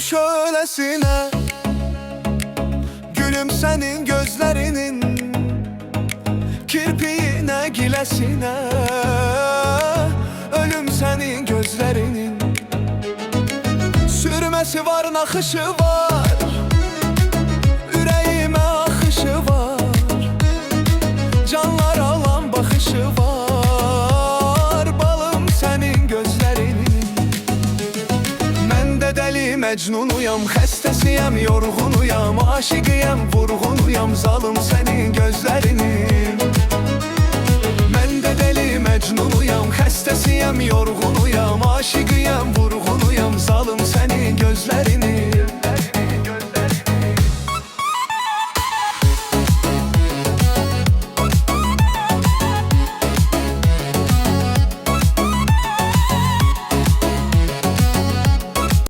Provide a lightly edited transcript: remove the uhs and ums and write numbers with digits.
şölesine. Gülüm senin gözlerinin kirpiğine gilesine. Ölüm senin gözlerinin sürmesi var, nakışı var, yüreğime akışı var. Canlar alan bakışı var, balım senin gözlerinin. Mən də deli mecnunuyam, xəstəsiyəm, yorğunuyam, aşiqiyəm, vurğunuyam, zalım senin gözlerinin. Mən də deli mecnunuyam, xəstəsiyəm, yorğunuyam, aşiqiyəm, vurğunuyam, zalım senin gözlerinin.